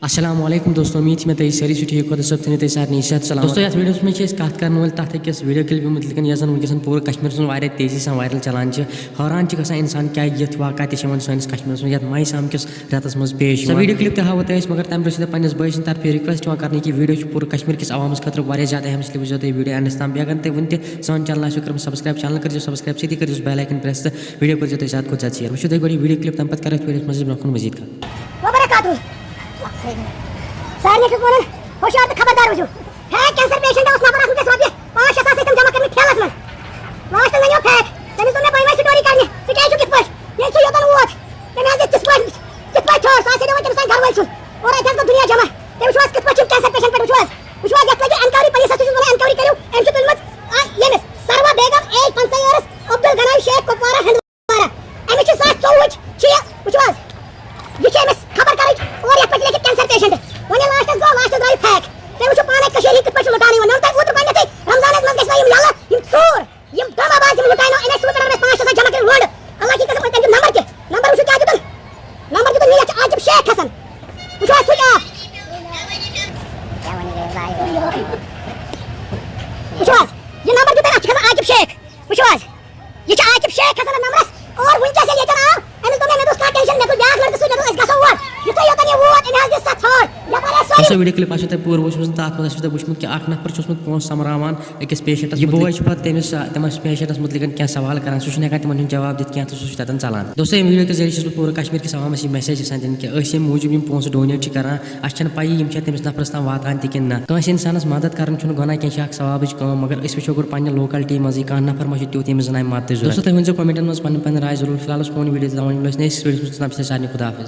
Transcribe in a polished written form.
السلام علیکم دوستو، امید میں تھی ساری ٹھیک ہو سب تھی سارے صحت سلام دوستو یتھ ویڈیوس میں کت کرنے ول تک أکس ویڈیو کلپ متعلق یس زن ونکس پورے کشمیر من تیزی سان وائرل چلان حیران گژھان انسان کیا یتھ واقعہ تہ سٲنِس کشمیرس من یتھ ماہ سام کس رٮ۪تس من پیش سۄ ویڈیو کلپ تہ ہاوو تۄہہِ مگر تمہِ برونٛہہ چھُ پننِس بٲے سٕنٛدِ طرفہٕ رِکویسٹ کرنے کہ ویڈیو پورے کشمیر کس عوامس خٲطرٕ واریاہ زیادٕ اہم، اسلیے وٕچھزیو تُہۍ ویڈیو اینڈس تام بیٚیہِ اگر تُہۍ وُنہِ تہِ سون چینل آسِو کٔرمٕژ سبسکرایب چینل کٔرزیو سبسکرایب سۭتی کٔرزیو بیل آیکن پریس تہٕ ویڈیو کٔرزیو تُہۍ زیادٕ کھۄتہٕ زیادٕ شیر وٕچھِو تُہۍ گۄڈٕ ویڈیو کلپ تمہِ پتہٕ کرو أسۍ ویڈیوس منٛز برونٛہہ کُن مزیٖد سارے چھُس وَنان ہوشیار تہٕ خبردار روٗزِو فیک کینسر پیشنٹ اوس نفر اکھ وٕنکٮ۪س رۄپیہِ 5-6 ساس ٲسۍ تِم جمع کٔرمٕتۍ ٹھیلس منٛز لاسٹس ونیو فیک تٔمِس دوٚپ مےٚ بہٕ وۄنۍ سٹوری کرنہِ ژٕ کیازِ چھُکھ یِتھ پٲٹھۍ ییٚلہِ سُہ یوٚتن ووت تٔمۍ حظ دِژ تِتھ پٲٹھۍ ٹھوٚر سُہ آسہِ ہے دِوان تٔمِس تانۍ گرٕ وٲلۍ سُنٛد اور اَتہِ حظ گوٚو دُنیا جمع تٔمۍ وٕچھو حظ کِتھ پٲٹھۍ چھُ کینسر پیشنٹ پٮ۪ٹھ وٕچھو حظ یتھ لگہِ انکوری پولیسس تہِ چھُس وَنان انکوری کٔرِو أمۍ چھُ تُلمٕژ ییٚمِس سروا بیگم ایج 50 years عبدل غنی شیخ کپوارہ ہندوارہ أمِس چھِ 2024 چھِ یہِ وٕچھو حظ یہ چھِ أمِس خبر کرٕچ اور یتھ پٮ۪ٹھ لیکھِتھ کینسر پیشنٹ وۄنۍ لاسٹس درٛاو فیک تُہۍ وٕچھِو پانے کٔشیٖرِ ہِنٛدۍ کِتھ پٲٹھۍ چھِ لُٹان یِوان تۄہہِ اوترٕ گۄڈنٮ۪تھٕے رمضانس منٛز گژھِ یِم یَلہٕ یِم ژوٗر یِم ڈرٛاما باز یِم لُٹاینو أمۍ ٲسۍ اگر أسۍ 5-6 جمع کٔرِتھ وٲنٛڈ اللہ کی قسم تٔمۍ دیُت نمبر تہِ نمبر وٕچھِو کیٛاہ دیُتُن نمبر دیُتُن یہِ چھُ عاقب شیخ کھسان وٕچھو حظ سُچ آف وٕچھو حظ یہِ نمبر دیُتُن اَتھ چھُ کھسان عاقب شیخ وٕچھو حظ یہِ چھُ عاقب شیخ کھسان اَتھ نمبرس اور وٕنکٮ۪س ییٚلہِ ییٚتٮ۪ن آو أمِس دوٚپ مےٚ دوٚس کانٛہہ ٹٮ۪نشن مےٚ دوٚپ بیٛاکھ لڑکہٕ سۭتۍ مےٚ دوٚپ أسۍ گژھو اور یُتھُے یوٚتن یہِ ووت أمۍ حظ دِژ سۄ ژھانٛڈ سۄ ویڈیو کلپ آسیو تۄہہِ پوٗرٕ وٕچھمٕژ تَتھ منٛز آسیو تۄہہِ وٕچھمُت کہِ اکھ نفر چھُ اوسمُت پونٛسہٕ سۄمبراوان أکِس پیشنٹس یہِ بوے چھُ پتہٕ تٔمِس پیشنٹس متعلق کینٛہہ سوال کران سُہ چھُنہٕ ہٮ۪کان تِمن ہُنٛد جواب دِتھ کینٛہہ تہٕ سُہ چھُ تتٮ۪ن ژلان دوستو ییٚمہِ ویڈیو کہِ ذٔریعہِ چھُس بہٕ پوٗرٕ کشمیٖر کِس عوامس یہِ میسیج یژھان دِنہٕ کہِ أسۍ ییٚمہِ موٗجوٗب یِم پونٛسہٕ ڈونیٹ چھِ کران اَسہِ چھنہٕ پَیی یِم چھا تٔمِس نفرس تام واتان تہِ کِنہٕ نہ کٲنٛسہِ انسانس مدد کرُن چھُنہٕ گۄناہ کینٛہہ یہِ چھِ اکھ ثوابٕچ کٲم مگر أسۍ وٕچھو گۄڈٕ پننہِ لوکلٹی منٛزٕے کانٛہہ نفر ما چھُ تیُتھ ییٚمِس زن آمہِ مدتٕچ ضروٗرت دوستو تُہۍ ؤنۍزیو کومنٹن منٛز پنٕنۍ راے ضروٗر فِلحال اوس فون ویڈیو تراوان ییٚلہِ أسۍ نٔیِس ویڈیوس منٛز توٚتام چھِ سارنٕے خُدا حافِظ